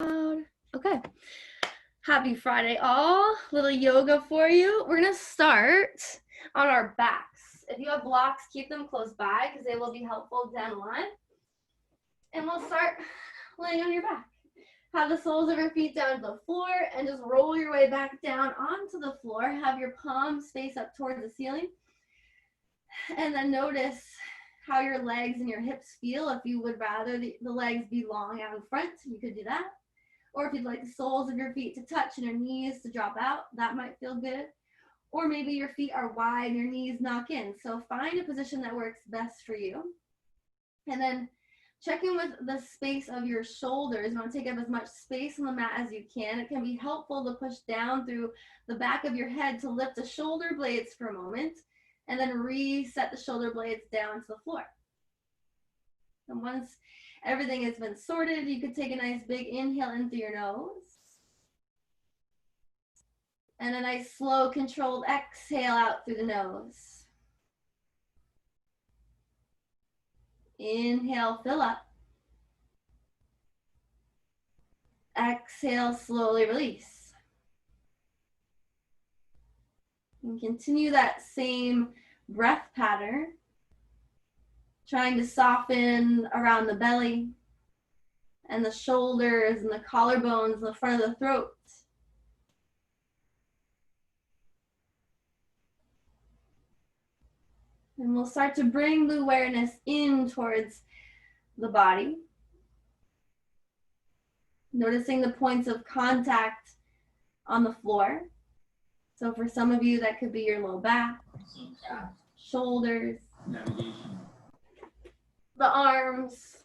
Okay. Happy Friday, all. Little yoga for you. We're going to start on our backs. If you have blocks, keep them close by because they will be helpful down the line. And we'll start laying on your back. Have the soles of your feet down to the floor and just roll your way back down onto the floor. Have your palms face up towards the ceiling. And then notice how your legs and your hips feel. If you would rather the legs be long out in front, you could do that. Or if you'd like the soles of your feet to touch and your knees to drop out, that might feel good. Or maybe your feet are wide and your knees knock in. So find a position that works best for you. And then check in with the space of your shoulders. You want to take up as much space on the mat as you can. It can be helpful to push down through the back of your head to lift the shoulder blades for a moment and then reset the shoulder blades down to the floor. And once everything has been sorted, you could take a nice big inhale in through your nose. And a nice slow controlled exhale out through the nose. Inhale, fill up. Exhale, slowly release. And continue that same breath pattern. Trying to soften around the belly and the shoulders and the collarbones and the front of the throat. And we'll start to bring the awareness in towards the body. Noticing the points of contact on the floor. So for some of you, that could be your low back, shoulders, the arms.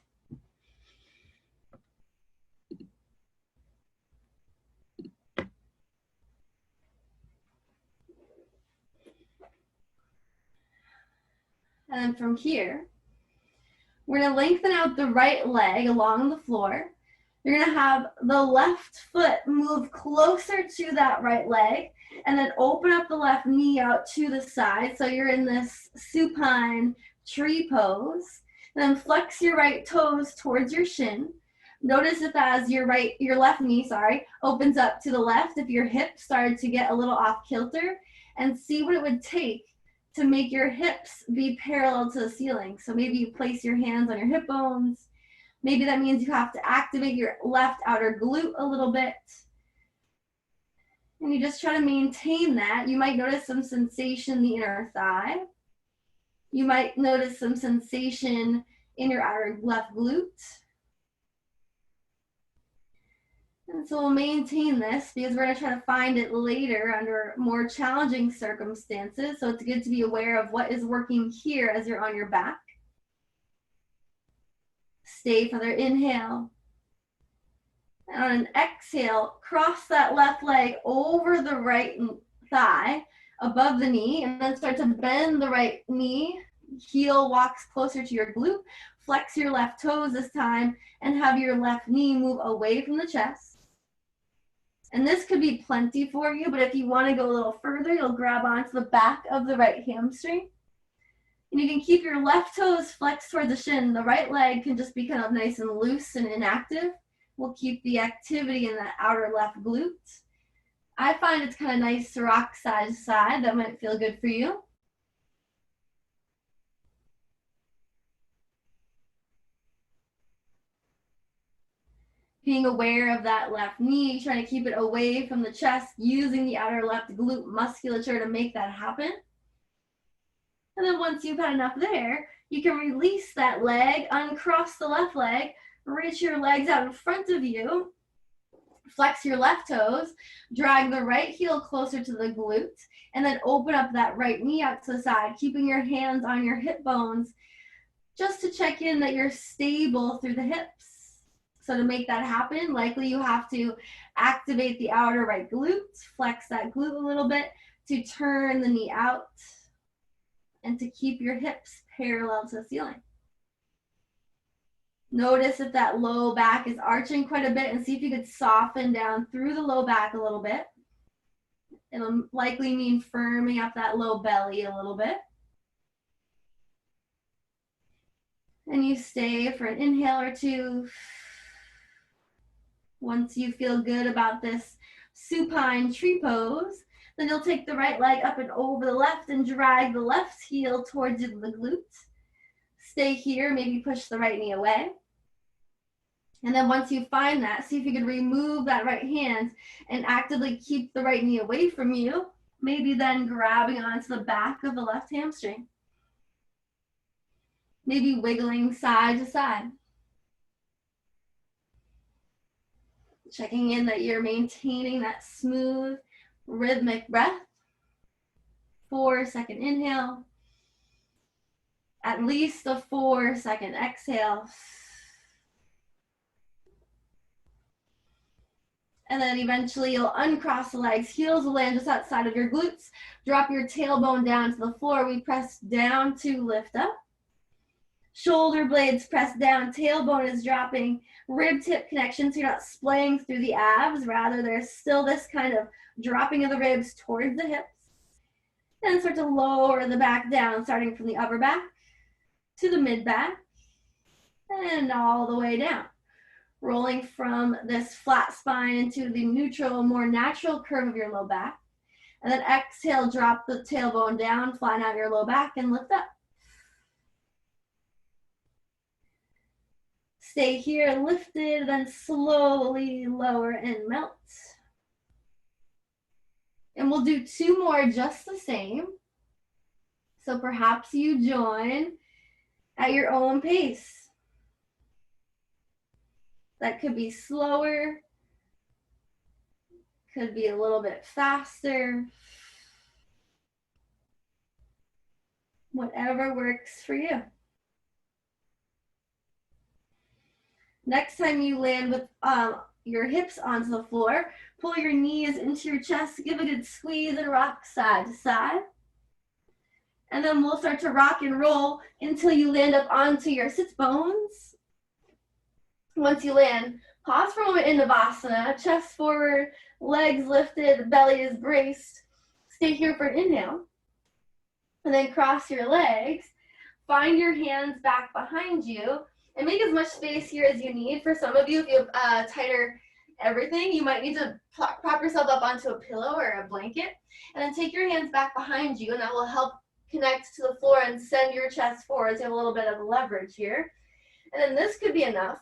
And then from here, we're going to lengthen out the right leg along the floor. You're going to have the left foot move closer to that right leg and then open up the left knee out to the side. So you're in this supine tree pose. Then flex your right toes towards your shin. Notice if as your left knee, opens up to the left, if your hip started to get a little off kilter, and see what it would take to make your hips be parallel to the ceiling. So maybe you place your hands on your hip bones. Maybe that means you have to activate your left outer glute a little bit. And you just try to maintain that. You might notice some sensation in the inner thigh. You might notice some sensation in your outer left glute. And so we'll maintain this because we're going to try to find it later under more challenging circumstances. So it's good to be aware of what is working here as you're on your back. Stay for their inhale. And on an exhale, cross that left leg over the right thigh above the knee and then start to bend the right knee. Heel walks closer to your glute. Flex your left toes this time and have your left knee move away from the chest. And this could be plenty for you, but if you want to go a little further, you'll grab onto the back of the right hamstring. And you can keep your left toes flexed towards the shin. The right leg can just be kind of nice and loose and inactive. We'll keep the activity in that outer left glute. I find it's kind of nice to rock side to side. That might feel good for you. Being aware of that left knee, trying to keep it away from the chest, using the outer left glute musculature to make that happen. And then once you've had enough there, you can release that leg, uncross the left leg, reach your legs out in front of you, flex your left toes, drag the right heel closer to the glute, and then open up that right knee out to the side, keeping your hands on your hip bones, just to check in that you're stable through the hips. So to make that happen, likely you have to activate the outer right glute, flex that glute a little bit to turn the knee out and to keep your hips parallel to the ceiling. Notice if that low back is arching quite a bit and see if you could soften down through the low back a little bit. It'll likely mean firming up that low belly a little bit. And you stay for an inhale or two. Once you feel good about this supine tree pose, then you'll take the right leg up and over the left and drag the left heel towards the glute. Stay here, maybe push the right knee away. And then once you find that, see if you can remove that right hand and actively keep the right knee away from you. Maybe then grabbing onto the back of the left hamstring. Maybe wiggling side to side. Checking in that you're maintaining that smooth, rhythmic breath. 4-second inhale. At least a 4-second exhale. And then eventually you'll uncross the legs. Heels will land just outside of your glutes. Drop your tailbone down to the floor. We press down to lift up. Shoulder blades press down. Tailbone is dropping. Rib tip connection, so you're not splaying through the abs. Rather, there's still this kind of dropping of the ribs towards the hips. Then start to lower the back down, starting from the upper back to the mid back and all the way down. Rolling from this flat spine into the neutral, more natural curve of your low back. And then exhale, drop the tailbone down, flatten out your low back, and lift up. Stay here, lifted, then slowly lower and melt. And we'll do 2 more just the same. So perhaps you join at your own pace. That could be slower, could be a little bit faster. Whatever works for you. Next time you land with your hips onto the floor, pull your knees into your chest, give a good squeeze and rock side to side. And then we'll start to rock and roll until you land up onto your sits bones. Once you land, pause for a moment in Navasana, chest forward, legs lifted, the belly is braced. Stay here for an inhale. And then cross your legs. Find your hands back behind you and make as much space here as you need. For some of you, if you have tighter everything, you might need to prop yourself up onto a pillow or a blanket. And then take your hands back behind you, and that will help connect to the floor and send your chest forward. So you have a little bit of leverage here. And then this could be enough.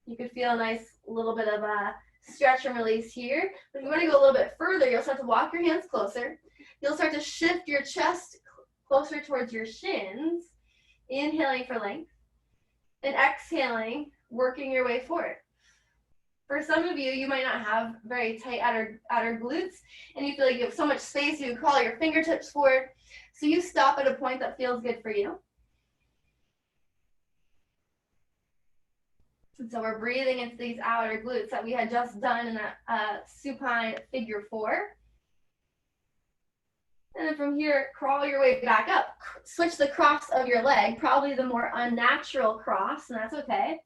You could feel a nice little bit of a stretch and release here. But if you want to go a little bit further, you'll start to walk your hands closer. You'll start to shift your chest closer towards your shins, inhaling for length, and exhaling, working your way forward. For some of you, you might not have very tight outer glutes, and you feel like you have so much space, you crawl your fingertips forward. So you stop at a point that feels good for you. And so we're breathing into these outer glutes that we had just done in that supine figure 4. And then from here, crawl your way back up. Switch the cross of your leg, probably the more unnatural cross, and that's okay.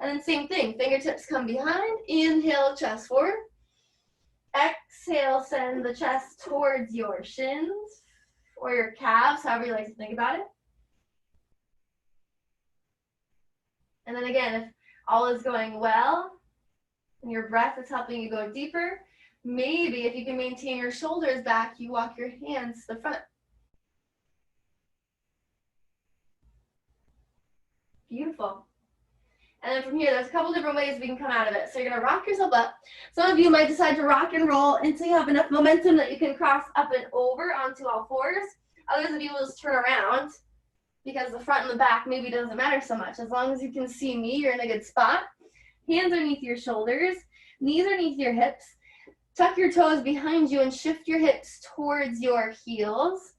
And then same thing, fingertips come behind, inhale, chest forward. Exhale, send the chest towards your shins or your calves, however you like to think about it. And then again, if all is going well and your breath is helping you go deeper, maybe if you can maintain your shoulders back, you walk your hands to the front. Beautiful. And then from here, there's a couple different ways we can come out of it. So you're going to rock yourself up. Some of you might decide to rock and roll until you have enough momentum that you can cross up and over onto all fours. Others of you will just turn around because the front and the back maybe doesn't matter so much. As long as you can see me, you're in a good spot. Hands underneath your shoulders, knees underneath your hips. Tuck your toes behind you and shift your hips towards your heels.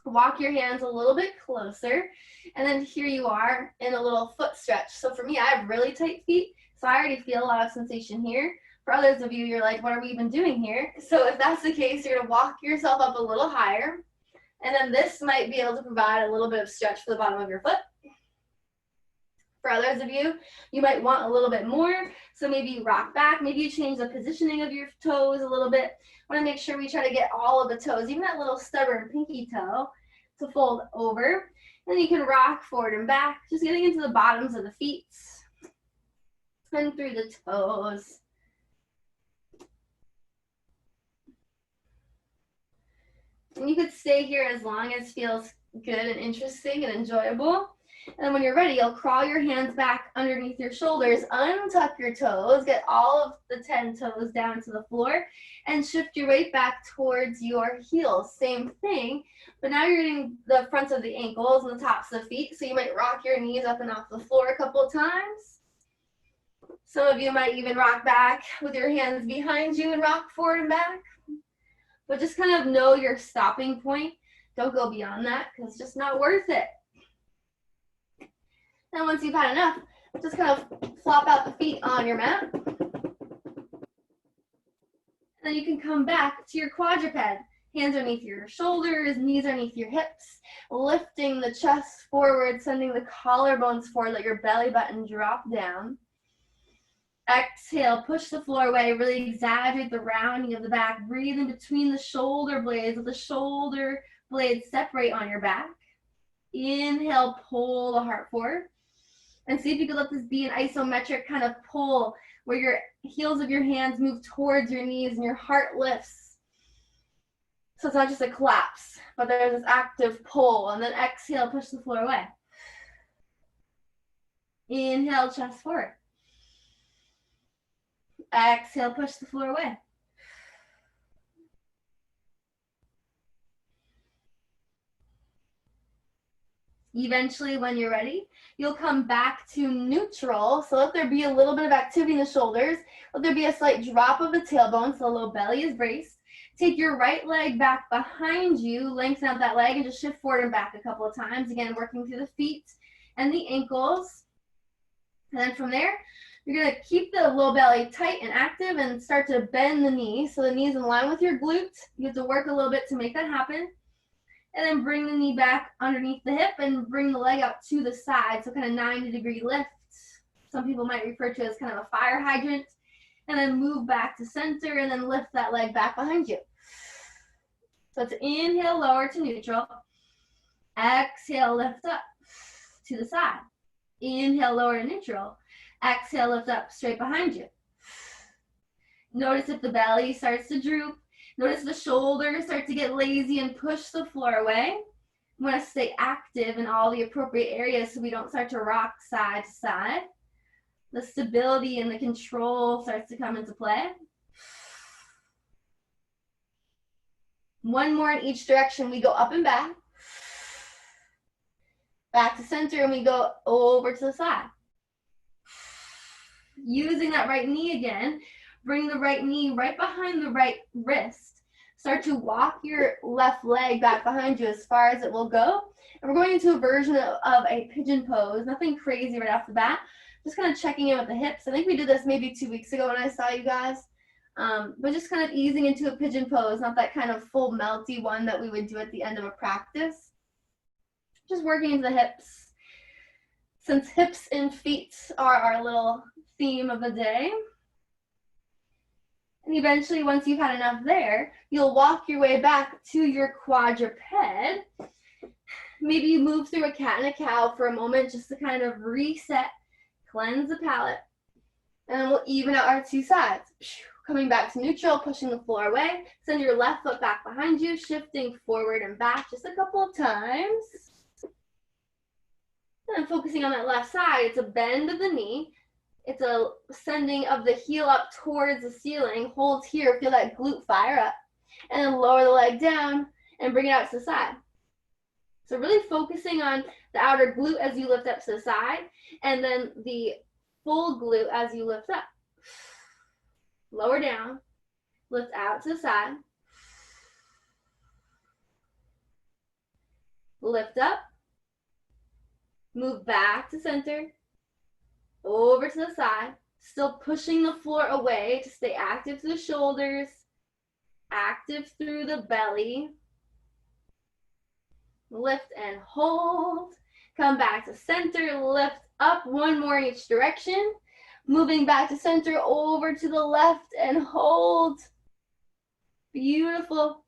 Walk your hands a little bit closer. And then here you are in a little foot stretch. So for me, I have really tight feet, so I already feel a lot of sensation here. For others of you, you're like, what are we even doing here? So if that's the case, you're gonna walk yourself up a little higher. And then this might be able to provide a little bit of stretch for the bottom of your foot. For others of you, you might want a little bit more. So maybe you rock back, maybe you change the positioning of your toes a little bit. Want to make sure we try to get all of the toes, even that little stubborn pinky toe, to fold over. Then you can rock forward and back, just getting into the bottoms of the feet and through the toes. And you could stay here as long as feels good and interesting and enjoyable. And when you're ready, you'll crawl your hands back underneath your shoulders, untuck your toes, get all of the 10 toes down to the floor, and shift your weight back towards your heels. Same thing, but now you're getting the fronts of the ankles and the tops of the feet, so you might rock your knees up and off the floor a couple of times. Some of you might even rock back with your hands behind you and rock forward and back. But just kind of know your stopping point. Don't go beyond that because it's just not worth it. Then once you've had enough, just kind of flop out the feet on your mat. And then you can come back to your quadruped. Hands underneath your shoulders, knees underneath your hips, lifting the chest forward, sending the collarbones forward, let your belly button drop down. Exhale, push the floor away, really exaggerate the rounding of the back. Breathe in between the shoulder blades, let the shoulder blades separate on your back. Inhale, pull the heart forward. And see if you could let this be an isometric kind of pull where your heels of your hands move towards your knees and your heart lifts. So it's not just a collapse, but there's this active pull. And then exhale, push the floor away. Inhale, chest forward. Exhale, push the floor away. Eventually, when you're ready, you'll come back to neutral. So let there be a little bit of activity in the shoulders. Let there be a slight drop of the tailbone so the low belly is braced. Take your right leg back behind you, lengthen out that leg, and just shift forward and back a couple of times. Again, working through the feet and the ankles. And then from there, you're going to keep the low belly tight and active and start to bend the knee. So the knee's in line with your glute. You have to work a little bit to make that happen. And then bring the knee back underneath the hip and bring the leg out to the side. So kind of 90-degree lift. Some people might refer to it as kind of a fire hydrant. And then move back to center and then lift that leg back behind you. So it's inhale, lower to neutral. Exhale, lift up to the side. Inhale, lower to neutral. Exhale, lift up straight behind you. Notice if the belly starts to droop. Notice the shoulders start to get lazy and push the floor away. We want to stay active in all the appropriate areas so we don't start to rock side to side. The stability and the control starts to come into play. One more in each direction. We go up and back. Back to center and we go over to the side. Using that right knee again, bring the right knee right behind the right wrist. Start to walk your left leg back behind you as far as it will go. And we're going into a version of a pigeon pose. Nothing crazy right off the bat. Just kind of checking in with the hips. I think we did this maybe 2 weeks ago when I saw you guys. But just kind of easing into a pigeon pose, not that kind of full melty one that we would do at the end of a practice. Just working into the hips. Since hips and feet are our little theme of the day. And eventually, once you've had enough there, you'll walk your way back to your quadruped. Maybe you move through a cat and a cow for a moment just to kind of reset, cleanse the palate. And then we'll even out our two sides. Coming back to neutral, pushing the floor away. Send your left foot back behind you, shifting forward and back just a couple of times. And focusing on that left side, it's a bend of the knee. It's a sending of the heel up towards the ceiling. Hold here, feel that glute fire up. And then lower the leg down and bring it out to the side. So really focusing on the outer glute as you lift up to the side. And then the full glute as you lift up. Lower down. Lift out to the side. Lift up. Move back to center. Over to the side, still pushing the floor away to stay active through the shoulders, active through the belly. Lift and hold. Come back to center, lift up, one more in each direction. Moving back to center, over to the left and hold. Beautiful.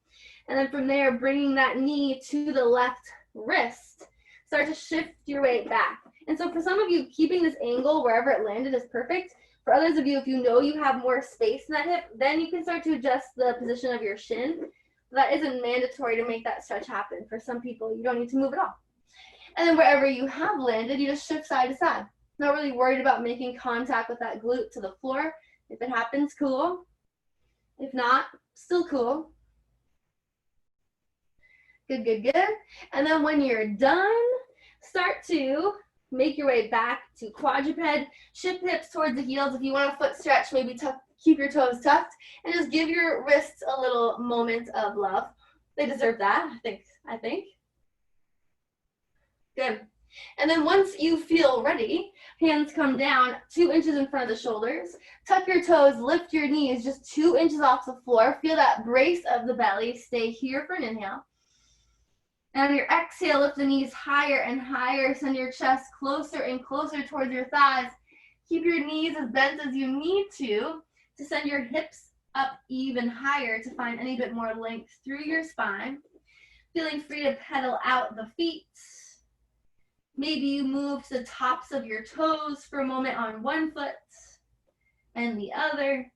And then from there, bringing that knee to the left wrist. Start to shift your weight back. And so for some of you, keeping this angle wherever it landed is perfect. For others of you, if you know you have more space in that hip, then you can start to adjust the position of your shin. That isn't mandatory to make that stretch happen. For some people, you don't need to move at all. And then wherever you have landed, you just shift side to side. Not really worried about making contact with that glute to the floor. If it happens, cool. If not, still cool. Good, good, good. And then when you're done, start to make your way back to quadruped. Shift hips towards the heels. If you want a foot stretch, maybe keep your toes tucked and just give your wrists a little moment of love. They deserve that, I think. Good. And then once you feel ready, hands come down 2 inches in front of the shoulders. Tuck your toes, lift your knees just 2 inches off the floor. Feel that brace of the belly. Stay here for an inhale. And on your exhale, lift the knees higher and higher. Send your chest closer and closer towards your thighs. Keep your knees as bent as you need to send your hips up even higher to find any bit more length through your spine. Feeling free to pedal out the feet. Maybe you move to the tops of your toes for a moment on one foot and the other.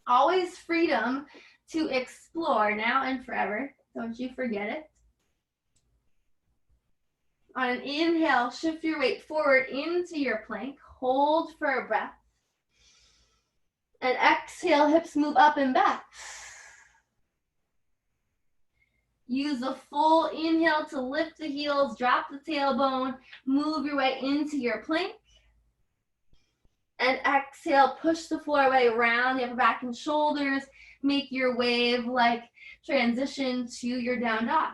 Always freedom to explore now and forever. Don't you forget it. On an inhale, shift your weight forward into your plank. Hold for a breath. And exhale, hips move up and back. Use a full inhale to lift the heels, drop the tailbone, move your way into your plank. And exhale, push the floor away around the upper back and shoulders. Make your wave-like transition to your down dog.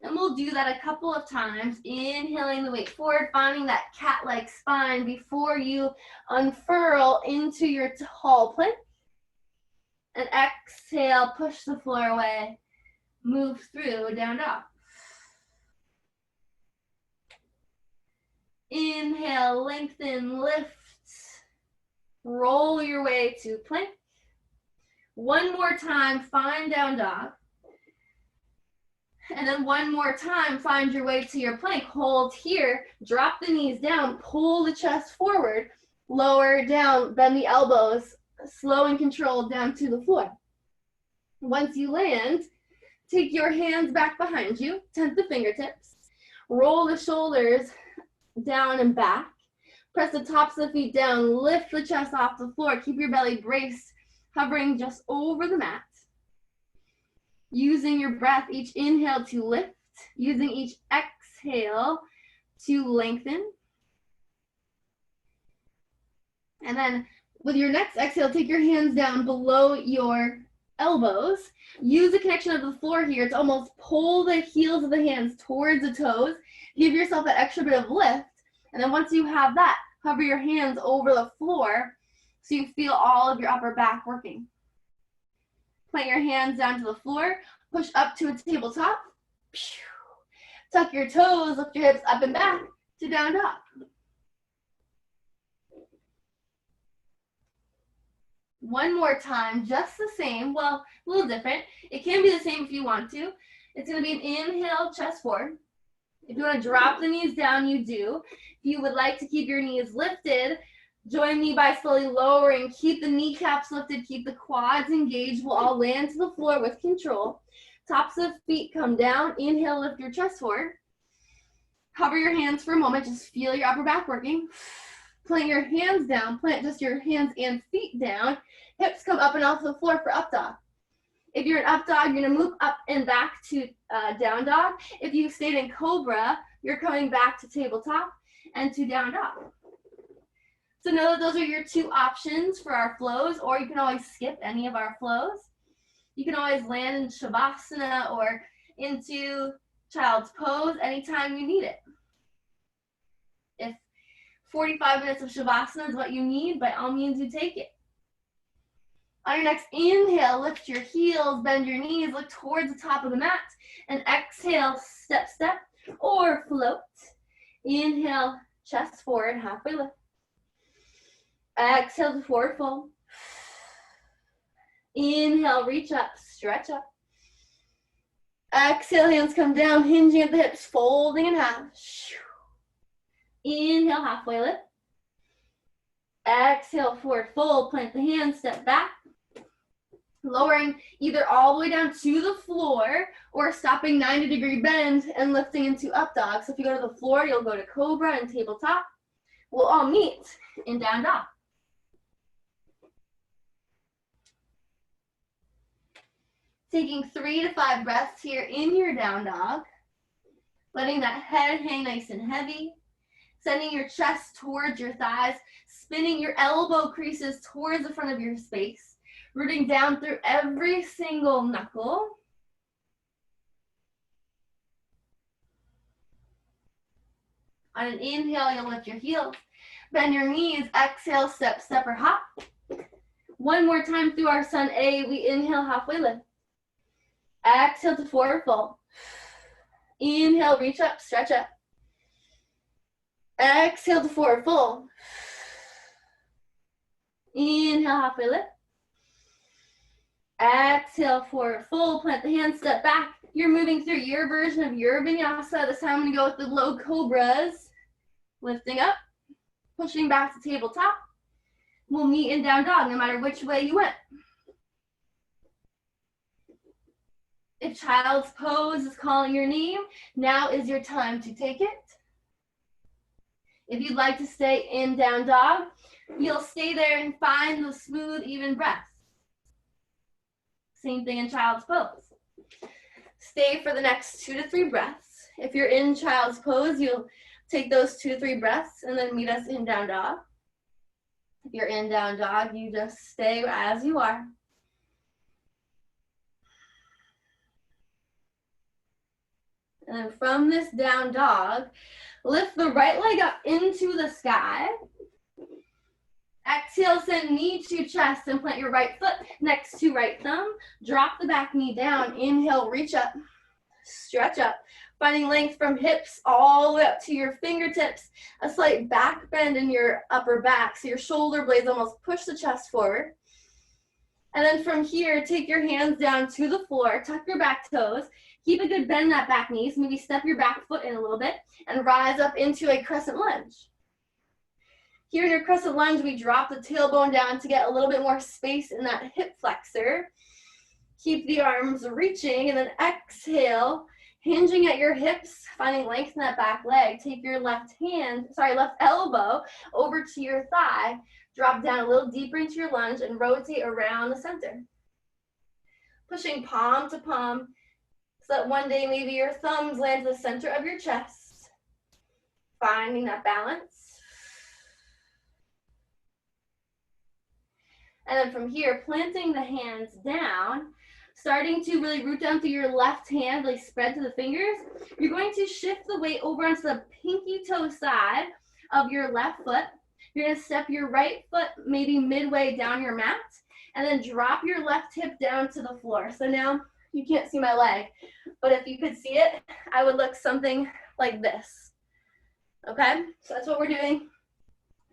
And we'll do that a couple of times, inhaling the weight forward, finding that cat-like spine before you unfurl into your tall plank. And exhale, push the floor away. Move through down dog. Inhale, lengthen, lift. Roll your way to plank. One more time, find down dog. And then one more time, find your way to your plank. Hold here, drop the knees down, pull the chest forward, lower down, bend the elbows, slow and controlled down to the floor. Once you land, take your hands back behind you, tent the fingertips, roll the shoulders down and back, press the tops of the feet down, lift the chest off the floor, keep your belly braced, hovering just over the mat. Using your breath, each inhale to lift, using each exhale to lengthen. And then with your next exhale, take your hands down below your elbows. Use the connection of the floor here to almost pull the heels of the hands towards the toes. Give yourself that extra bit of lift. And then once you have that, hover your hands over the floor so you feel all of your upper back working. Plant your hands down to the floor. Push up to a tabletop. Tuck your toes, lift your hips up and back to down dog. One more time, just the same. Well, a little different. It can be the same if you want to. It's going to be an inhale, chest forward. If you want to drop the knees down, you do. If you would like to keep your knees lifted, join me by slowly lowering. Keep the kneecaps lifted. Keep the quads engaged. We'll all land to the floor with control. Tops of feet come down. Inhale, lift your chest forward. Hover your hands for a moment. Just feel your upper back working. Plant your hands down. Plant just your hands and feet down. Hips come up and off the floor for up dog. If you're in up dog, you're going to move up and back to down dog. If you stayed in cobra, you're coming back to tabletop and to down dog. So know that those are your two options for our flows, or you can always skip any of our flows. You can always land in Shavasana or into child's pose anytime you need it. If 45 minutes of Shavasana is what you need, by all means you take it. On your next inhale, lift your heels, bend your knees, look towards the top of the mat, and exhale, step, step, or float. Inhale, chest forward, halfway lift. Exhale to forward fold. Inhale, reach up, stretch up. Exhale, hands come down, hinging at the hips, folding in half. Inhale, halfway lift. Exhale, forward fold, plant the hands, step back. Lowering either all the way down to the floor or stopping 90-degree bend and lifting into up dog. So if you go to the floor, you'll go to cobra and tabletop. We'll all meet in down dog. Taking 3 to 5 breaths here in your down dog. Letting that head hang nice and heavy. Sending your chest towards your thighs. Spinning your elbow creases towards the front of your space. Rooting down through every single knuckle. On an inhale, you'll lift your heels. Bend your knees. Exhale, step, step, or hop. One more time through our sun A. We inhale, halfway lift. Exhale to forward fold. Inhale, reach up, stretch up. Exhale to forward fold. Inhale, halfway lift. Exhale, forward fold. Plant the hands, step back. You're moving through your version of your vinyasa. This time I'm going to go with the low cobras. Lifting up, pushing back to tabletop. We'll meet in down dog no matter which way you went. If child's pose is calling your name, now is your time to take it. If you'd like to stay in down dog, you'll stay there and find the smooth, even breaths. Same thing in child's pose. Stay for the next 2 to 3 breaths. If you're in child's pose, you'll take those 2 to 3 breaths and then meet us in down dog. If you're in down dog, you just stay as you are. And then from this down dog, lift the right leg up into the sky. Exhale, send knee to chest and plant your right foot next to right thumb. Drop the back knee down. Inhale, reach up, stretch up. Finding length from hips all the way up to your fingertips. A slight back bend in your upper back. So your shoulder blades almost push the chest forward. And then from here, take your hands down to the floor. Tuck your back toes. Keep a good bend in that back knee. So maybe step your back foot in a little bit and rise up into a crescent lunge. Here in your crescent lunge, we drop the tailbone down to get a little bit more space in that hip flexor. Keep the arms reaching and then exhale, hinging at your hips, finding length in that back leg. Take your left elbow over to your thigh. Drop down a little deeper into your lunge and rotate around the center. Pushing palm to palm so that one day maybe your thumbs land to the center of your chest. Finding that balance. And then from here, planting the hands down, starting to really root down through your left hand, really spread to the fingers. You're going to shift the weight over onto the pinky toe side of your left foot. You're going to step your right foot maybe midway down your mat, and then drop your left hip down to the floor. So now you can't see my leg, but if you could see it, I would look something like this. Okay, so that's what we're doing,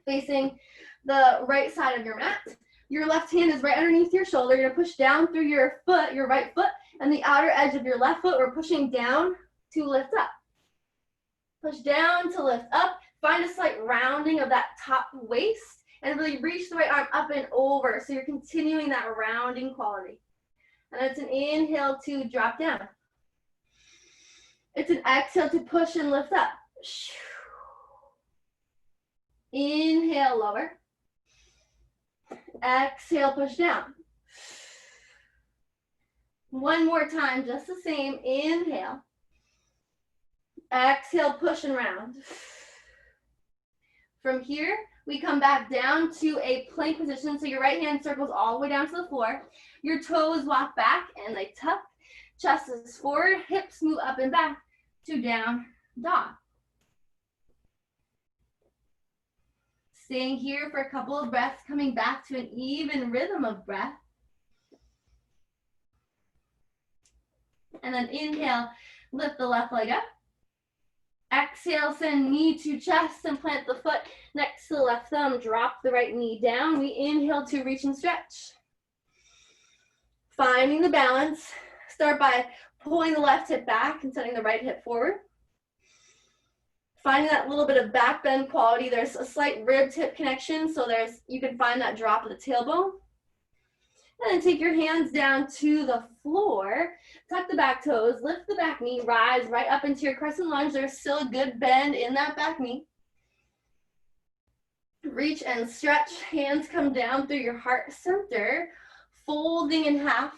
facing the right side of your mat. Your left hand is right underneath your shoulder. You're gonna push down through your foot, your right foot, and the outer edge of your left foot. We're pushing down to lift up. Push down to lift up. Find a slight rounding of that top waist and really reach the right arm up and over. So you're continuing that rounding quality. And it's an inhale to drop down. It's an exhale to push and lift up. Inhale, lower. Exhale, push down. One more time, just the same. Inhale. Exhale, push and round. From here, we come back down to a plank position. So your right hand circles all the way down to the floor. Your toes walk back and they tuck. Chest is forward, hips move up and back to down dog. Staying here for a couple of breaths, coming back to an even rhythm of breath. And then inhale, lift the left leg up. Exhale, send knee to chest and plant the foot next to the left thumb. Drop the right knee down. We inhale to reach and stretch. Finding the balance. Start by pulling the left hip back and sending the right hip forward. Finding that little bit of back bend quality. There's a slight rib tip connection, so you can find that drop of the tailbone. And then take your hands down to the floor, tuck the back toes, lift the back knee, rise right up into your crescent lunge. There's still a good bend in that back knee. Reach and stretch, hands come down through your heart center, folding in half,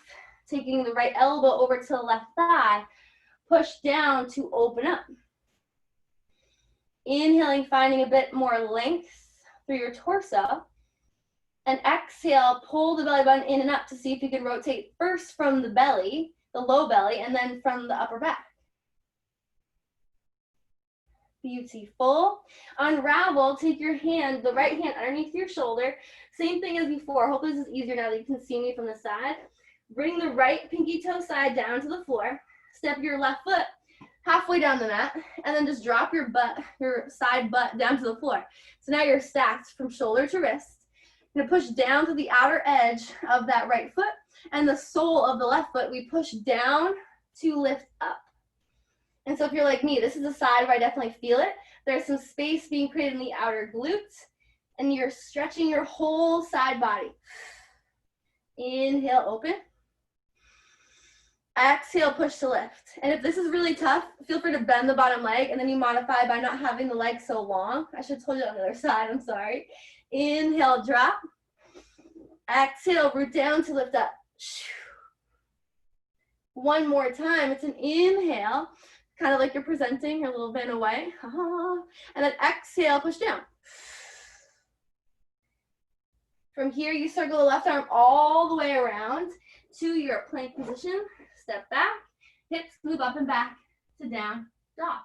taking the right elbow over to the left thigh, push down to open up. Inhaling, finding a bit more length through your torso. And exhale, pull the belly button in and up to see if you can rotate first from the belly, the low belly, and then from the upper back. Beautiful. Unravel, take your hand, the right hand underneath your shoulder. Same thing as before. Hopefully this is easier now that you can see me from the side. Bring the right pinky toe side down to the floor. Step your left foot halfway down the mat, and then just drop your butt, your side butt down to the floor. So now you're stacked from shoulder to wrist. You're gonna push down to the outer edge of that right foot, and the sole of the left foot, we push down to lift up. And so if you're like me, this is the side where I definitely feel it. There's some space being created in the outer glutes, and you're stretching your whole side body. Inhale, open. Exhale, push to lift. And if this is really tough, feel free to bend the bottom leg, and then you modify by not having the leg so long. I should have told you on the other side, I'm sorry. Inhale, drop. Exhale, root down to lift up. One more time. It's an inhale, kind of like you're presenting, your little bend away. And then exhale, push down. From here, you circle the left arm all the way around to your plank position. Step back, hips move up and back to down dog.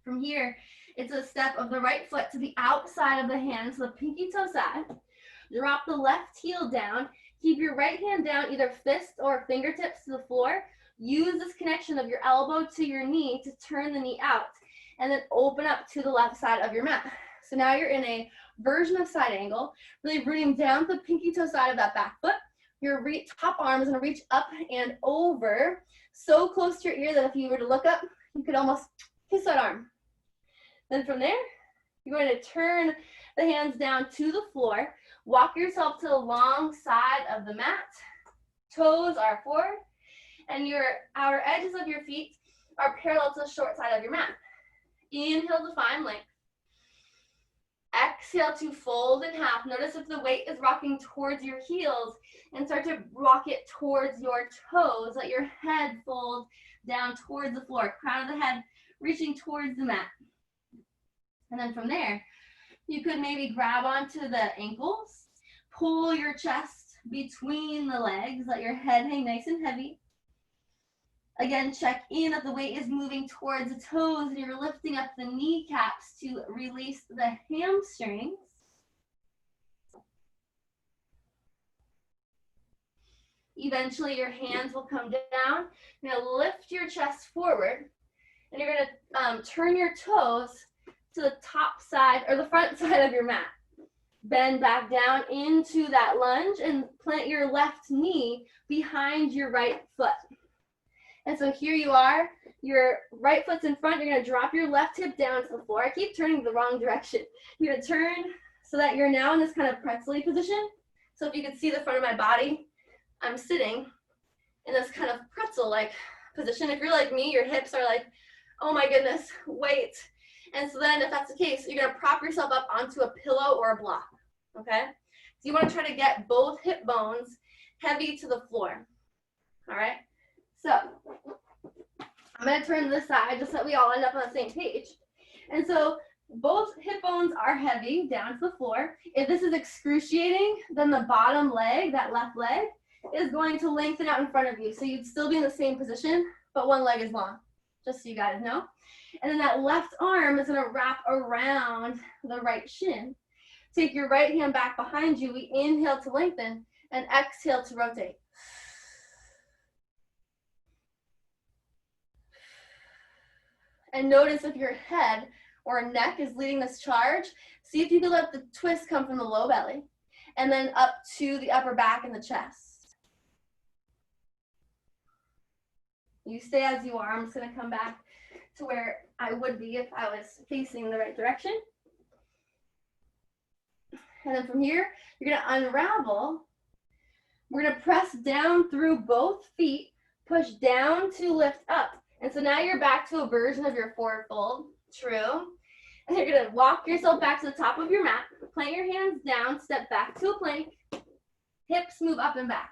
From here, it's a step of the right foot to the outside of the hand, so the pinky toe side. Drop the left heel down. Keep your right hand down, either fist or fingertips to the floor. Use this connection of your elbow to your knee to turn the knee out, and then open up to the left side of your mat. So now you're in a version of side angle, really rooting down the pinky toe side of that back foot. Your top arm is gonna reach up and over, so close to your ear that if you were to look up, you could almost kiss that arm. Then from there, you're going to turn the hands down to the floor. Walk yourself to the long side of the mat. Toes are forward, and your outer edges of your feet are parallel to the short side of your mat. Inhale to find length. Exhale to fold in half. Notice if the weight is rocking towards your heels, and start to rock it towards your toes. Let your head fold down towards the floor. Crown of the head reaching towards the mat. And then from there, you could maybe grab onto the ankles, pull your chest between the legs, let your head hang nice and heavy. Again, check in if the weight is moving towards the toes and you're lifting up the kneecaps to release the hamstrings. Eventually, your hands will come down. You're going to lift your chest forward, and you're going to turn your toes to the top side or the front side of your mat. Bend back down into that lunge and plant your left knee behind your right foot. And so here you are, your right foot's in front, you're gonna drop your left hip down to the floor. I keep turning the wrong direction. You're gonna turn so that you're now in this kind of pretzel-y position. So if you can see the front of my body, I'm sitting in this kind of pretzel-like position. If you're like me, your hips are like, oh my goodness, wait. And so then if that's the case, you're gonna prop yourself up onto a pillow or a block, okay? So you wanna try to get both hip bones heavy to the floor, all right? So I'm gonna turn this side just so that we all end up on the same page. And so both hip bones are heavy down to the floor. If this is excruciating, then the bottom leg, that left leg, is going to lengthen out in front of you. So you'd still be in the same position, but one leg is long, just so you guys know. And then that left arm is gonna wrap around the right shin. Take your right hand back behind you. We inhale to lengthen and exhale to rotate. And notice if your head or neck is leading this charge, see if you can let the twist come from the low belly and then up to the upper back and the chest. You stay as you are. I'm just gonna come back to where I would be if I was facing the right direction. And then from here, you're gonna unravel. We're gonna press down through both feet, push down to lift up. And so now you're back to a version of your forward fold, true. And you're gonna walk yourself back to the top of your mat, plant your hands down, step back to a plank, hips move up and back.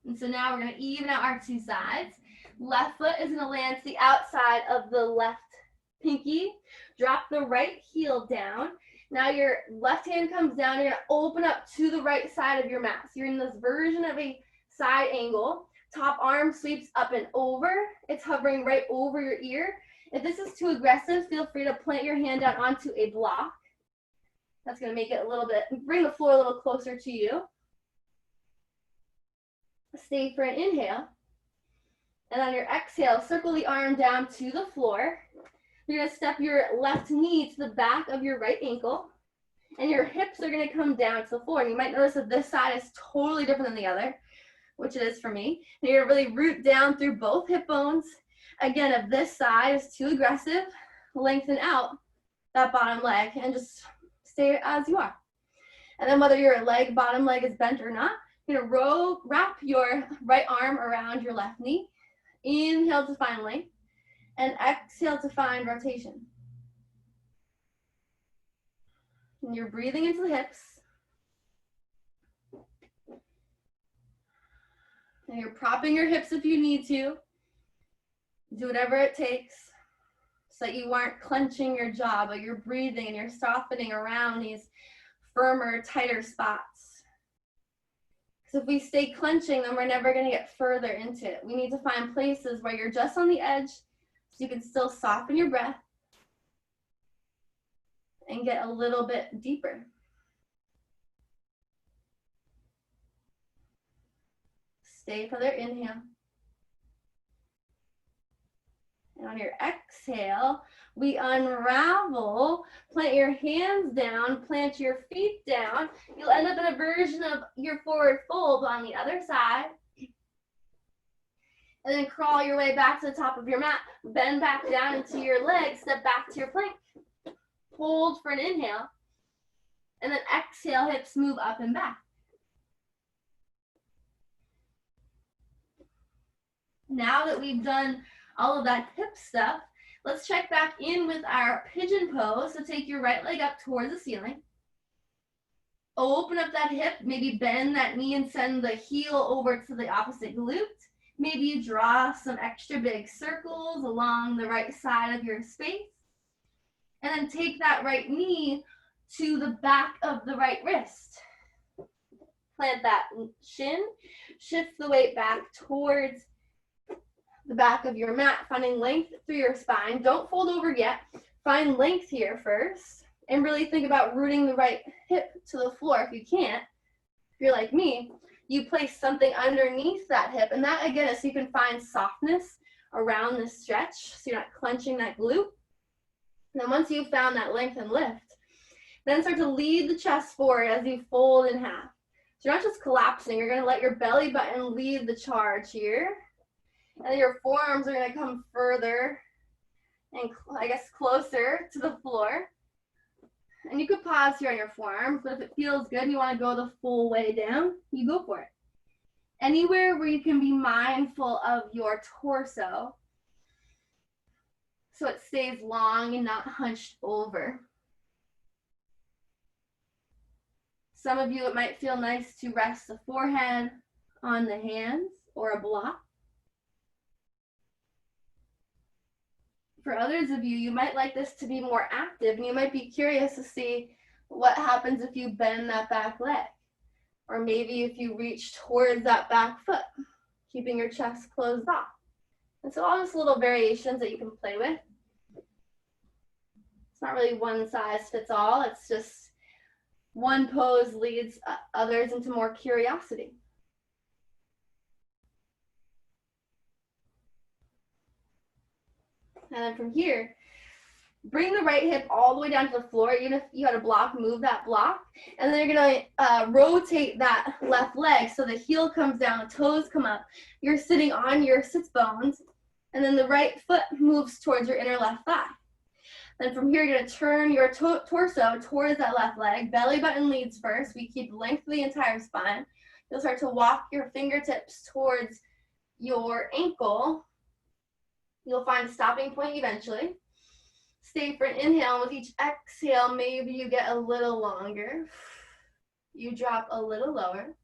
And so now we're gonna even out our two sides. Left foot is gonna land to the outside of the left pinky. Drop the right heel down. Now your left hand comes down. You're gonna open up to the right side of your mat. So you're in this version of a side angle. Top arm sweeps up and over. It's hovering right over your ear. If this is too aggressive, feel free to plant your hand down onto a block. That's gonna make it a little bit, bring the floor a little closer to you. Stay for an inhale. And on your exhale, circle the arm down to the floor. You're gonna step your left knee to the back of your right ankle, and your hips are gonna come down to the floor. And you might notice that this side is totally different than the other, which it is for me. And you're gonna really root down through both hip bones. Again, if this side is too aggressive, lengthen out that bottom leg and just stay as you are. And then whether your bottom leg is bent or not, you're gonna wrap your right arm around your left knee. Inhale to find length, and exhale to find rotation. And you're breathing into the hips. And you're propping your hips if you need to. Do whatever it takes so that you aren't clenching your jaw, but you're breathing and you're softening around these firmer, tighter spots. Because if we stay clenching, then we're never going to get further into it. We need to find places where you're just on the edge so you can still soften your breath and get a little bit deeper. Stay for their inhale. And on your exhale, we unravel, plant your hands down, plant your feet down. You'll end up in a version of your forward fold on the other side. And then crawl your way back to the top of your mat, bend back down into your legs, step back to your plank. Hold for an inhale. And then exhale, hips move up and back. Now that we've done all of that hip stuff, let's check back in with our pigeon pose. So take your right leg up towards the ceiling. Open up that hip, maybe bend that knee and send the heel over to the opposite glute. Maybe you draw some extra big circles along the right side of your space. And then take that right knee to the back of the right wrist. Plant that shin, shift the weight back towards the back of your mat, finding length through your spine. Don't fold over yet. Find length here first, and really think about rooting the right hip to the floor. If you can't, if you're like me, you place something underneath that hip, and that again is so you can find softness around this stretch, so you're not clenching that glute. And then once you've found that length and lift, then start to lead the chest forward as you fold in half. So you're not just collapsing, you're gonna let your belly button lead the charge here. And your forearms are going to come further and I guess closer to the floor. And you could pause here on your forearms, but if it feels good and you want to go the full way down, you go for it. Anywhere where you can be mindful of your torso so it stays long and not hunched over. Some of you, it might feel nice to rest the forehead on the hands or a block. For others of you, you might like this to be more active, and you might be curious to see what happens if you bend that back leg, or maybe if you reach towards that back foot, keeping your chest closed off. And so all just little variations that you can play with. It's not really one size fits all. It's just one pose leads others into more curiosity. And then from here, bring the right hip all the way down to the floor. Even if you had a block, move that block. And then you're gonna rotate that left leg so the heel comes down, the toes come up. You're sitting on your sits bones, and then the right foot moves towards your inner left thigh. Then from here, you're gonna turn your torso towards that left leg. Belly button leads first. We keep length of the entire spine. You'll start to walk your fingertips towards your ankle. You'll find a stopping point eventually. Stay for an inhale. With each exhale, maybe you get a little longer. You drop a little lower.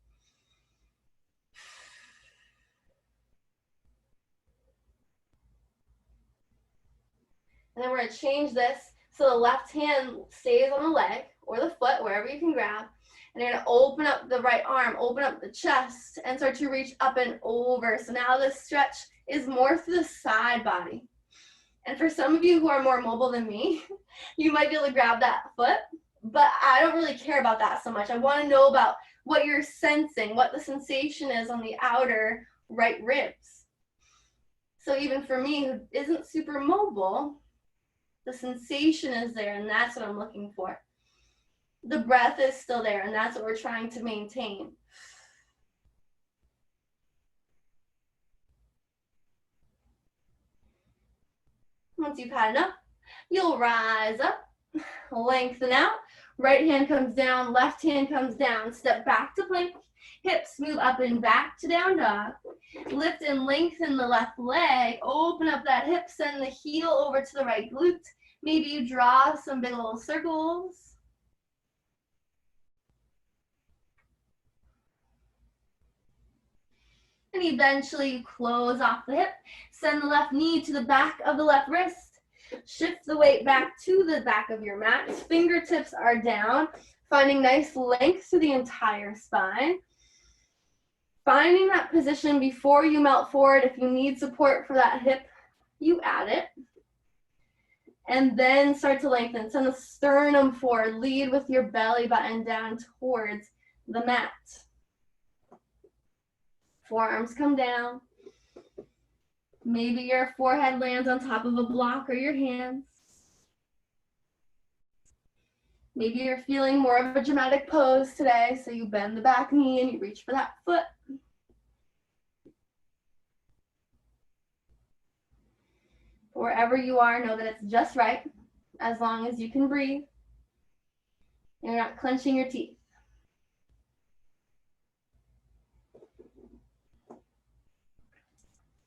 And then we're going to change this so the left hand stays on the leg or the foot, wherever you can grab. And you're going to open up the right arm, open up the chest, and start to reach up and over. So now this stretch is more through the side body. And for some of you who are more mobile than me, you might be able to grab that foot, but I don't really care about that so much. I want to know about what you're sensing, what the sensation is on the outer right ribs. So even for me, who isn't super mobile, the sensation is there, and that's what I'm looking for. The breath is still there, and that's what we're trying to maintain. Once you've had enough, you'll rise up, lengthen out. Right hand comes down, left hand comes down. Step back to plank. Hips move up and back to down dog. Lift and lengthen the left leg. Open up that hip, send the heel over to the right glute. Maybe you draw some big little circles. And eventually you close off the hip. Send the left knee to the back of the left wrist. Shift the weight back to the back of your mat. Fingertips are down, finding nice length through the entire spine. Finding that position before you melt forward. If you need support for that hip, you add it. And then start to lengthen. Send the sternum forward. Lead with your belly button down towards the mat. Forearms come down. Maybe your forehead lands on top of a block or your hands. Maybe you're feeling more of a dramatic pose today, so you bend the back knee and you reach for that foot. Wherever you are, know that it's just right, as long as you can breathe and you're not clenching your teeth.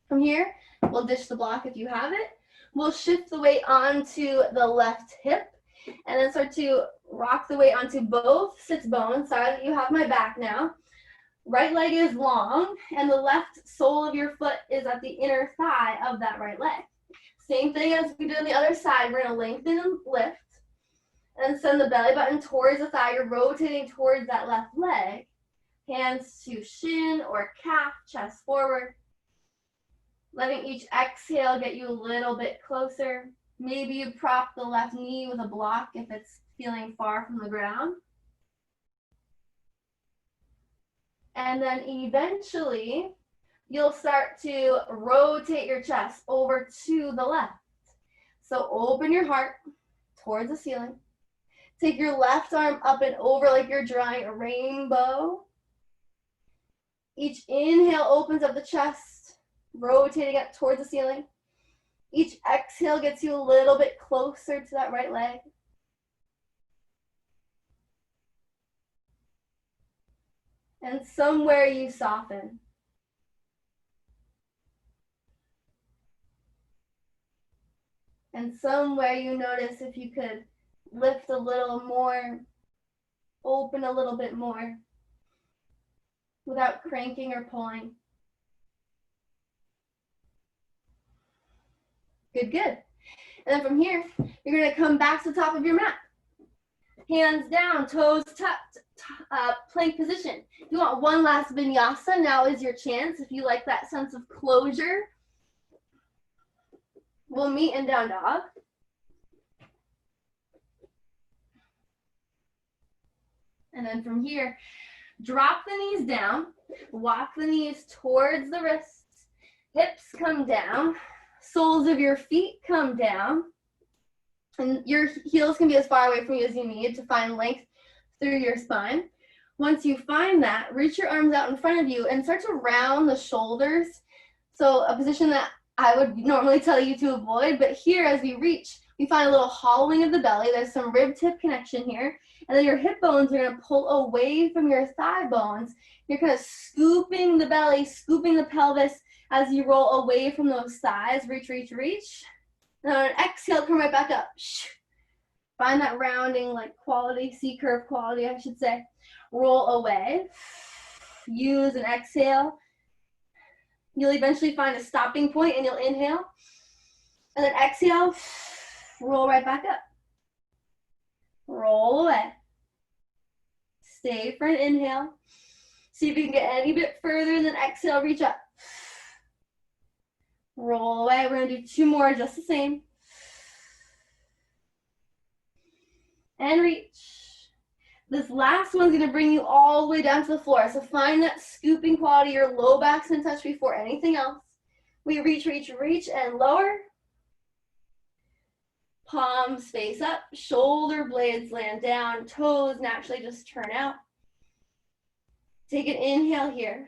From here, we'll dish the block if you have it. We'll shift the weight onto the left hip and then start to rock the weight onto both sits bones. Sorry that you have my back now. Right leg is long and the left sole of your foot is at the inner thigh of that right leg. Same thing as we did on the other side. We're going to lengthen and lift and send the belly button towards the thigh. You're rotating towards that left leg. Hands to shin or calf, chest forward. Letting each exhale get you a little bit closer. Maybe you prop the left knee with a block if it's feeling far from the ground. And then eventually, you'll start to rotate your chest over to the left. So open your heart towards the ceiling. Take your left arm up and over like you're drawing a rainbow. Each inhale opens up the chest, rotating it towards the ceiling. Each exhale gets you a little bit closer to that right leg. And somewhere you soften. And somewhere you notice if you could lift a little more, open a little bit more without cranking or pulling. Good, good. And then from here, you're going to come back to the top of your mat. Hands down, toes tucked, plank position. If you want one last vinyasa, now is your chance. If you like that sense of closure, we'll meet in down dog. And then from here, drop the knees down, walk the knees towards the wrists, hips come down, soles of your feet come down, and your heels can be as far away from you as you need to find length through your spine. Once you find that, reach your arms out in front of you and start to round the shoulders. So a position that I would normally tell you to avoid, but here as we reach, we find a little hollowing of the belly. There's some rib tip connection here. And then your hip bones are going to pull away from your thigh bones. You're kind of scooping the belly, scooping the pelvis as you roll away from those thighs. Reach, reach, reach. And on an exhale, come right back up. Find that rounding, like quality, C-curve quality, I should say. Roll away. Use an exhale. You'll eventually find a stopping point and you'll inhale. And then exhale, roll right back up. Roll away. Stay for an inhale. See if you can get any bit further and then exhale, reach up. Roll away. We're gonna do 2 more, just the same. And reach. This last one's gonna bring you all the way down to the floor. So find that scooping quality. Your low back's gonna touch before anything else. We reach, reach, reach, and lower. Palms face up, shoulder blades land down, toes naturally just turn out. Take an inhale here.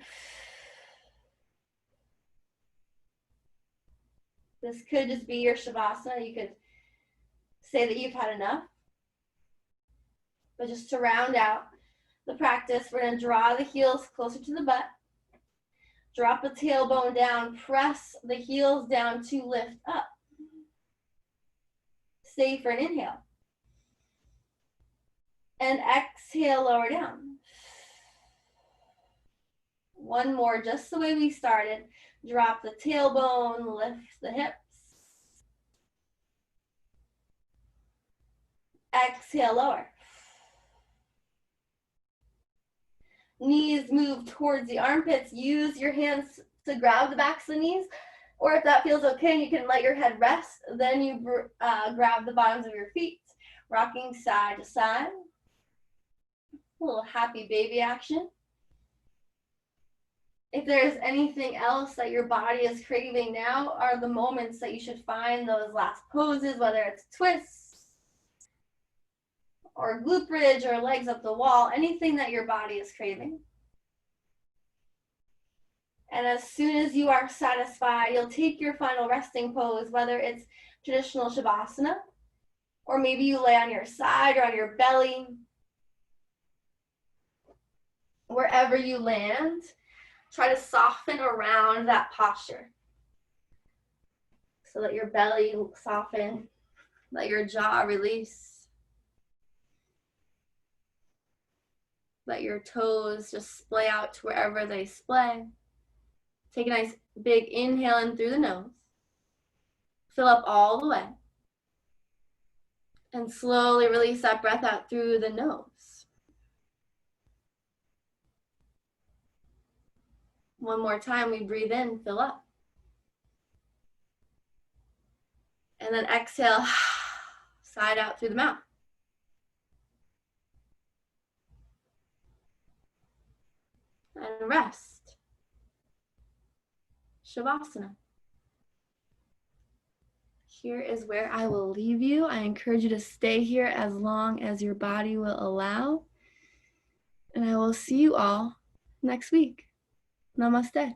This could just be your Shavasana. You could say that you've had enough. But just to round out the practice, we're going to draw the heels closer to the butt. Drop the tailbone down, press the heels down to lift up. Stay for an inhale. And exhale, lower down. One more, just the way we started. Drop the tailbone, lift the hips. Exhale, lower. Knees move towards the armpits. Use your hands to grab the backs of the knees. Or if that feels okay and you can let your head rest, then you grab the bottoms of your feet, rocking side to side. A little happy baby action. If there's anything else that your body is craving now, are the moments that you should find those last poses, whether it's twists, or glute bridge, or legs up the wall, anything that your body is craving. And as soon as you are satisfied, you'll take your final resting pose, whether it's traditional Shavasana, or maybe you lay on your side or on your belly. Wherever you land, try to soften around that posture. So let your belly soften, let your jaw release. Let your toes just splay out to wherever they splay. Take a nice big inhale in through the nose. Fill up all the way. And slowly release that breath out through the nose. One more time, we breathe in, fill up. And then exhale, side out through the mouth. And rest. Shavasana. Here is where I will leave you. I encourage you to stay here as long as your body will allow. And I will see you all next week. Namaste.